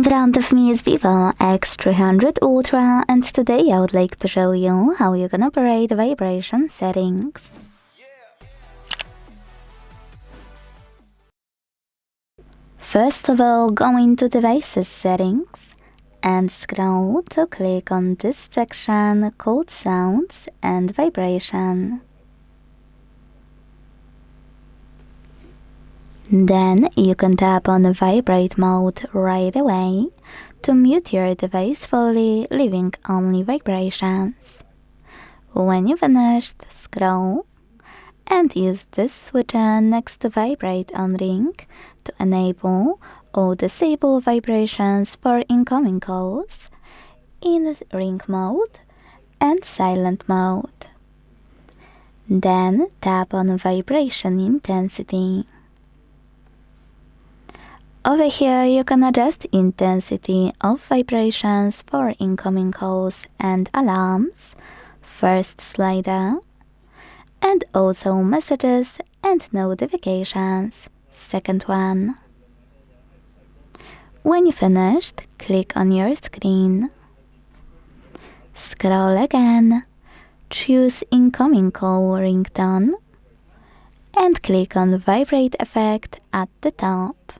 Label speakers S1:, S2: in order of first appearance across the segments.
S1: front of me is VIVO X300 Ultra, and today I would like to show you how you can operate vibration settings. First of all, go into Devices Settings and scroll to click on this section called Sounds and Vibration. Then you can tap on Vibrate mode right away to mute your device fully, leaving only vibrations. When you've finished, scroll and use this switcher next to Vibrate on ring to enable or disable vibrations for incoming calls in ring mode and silent mode. Then tap on Vibration Intensity. Over here you can adjust intensity of vibrations for incoming calls and alarms, first slider, and also messages and notifications, second one. When you finished, click on your screen. Scroll again, choose incoming call ringtone, and click on Vibrate effect at the top.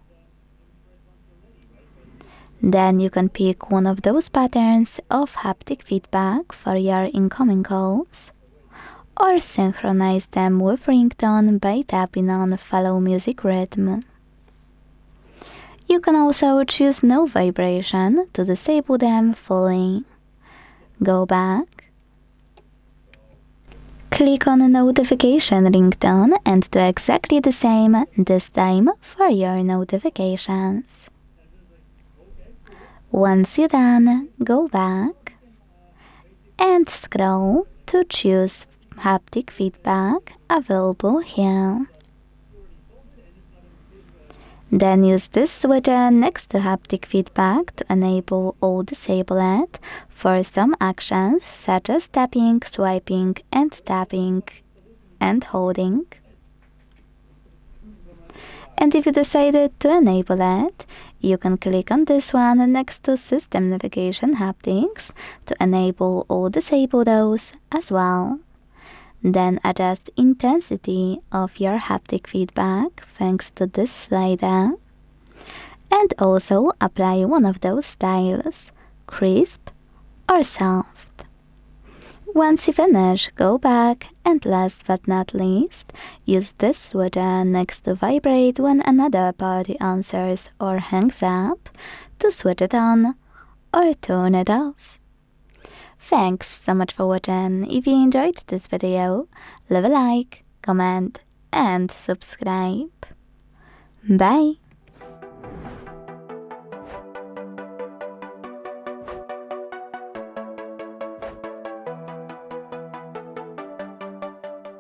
S1: Then you can pick one of those patterns of haptic feedback for your incoming calls, or synchronize them with ringtone by tapping on Follow Music Rhythm. You can also choose no vibration to disable them fully. Go back, click on Notification Ringtone and do exactly the same, this time for your notifications. Once you're done, go back and scroll to choose haptic feedback available here. Then use this switcher next to haptic feedback to enable or disable it for some actions such as tapping, swiping, and tapping and holding. And if you decided to enable it, you can click on this one next to System Navigation Haptics to enable or disable those as well. Then adjust intensity of your haptic feedback thanks to this slider. And also apply one of those styles, crisp or soft. Once you finish, go back, and last but not least, use this switcher next to Vibrate when another party answers or hangs up to switch it on or turn it off. Thanks so much for watching. If you enjoyed this video, leave a like, comment and subscribe. Bye!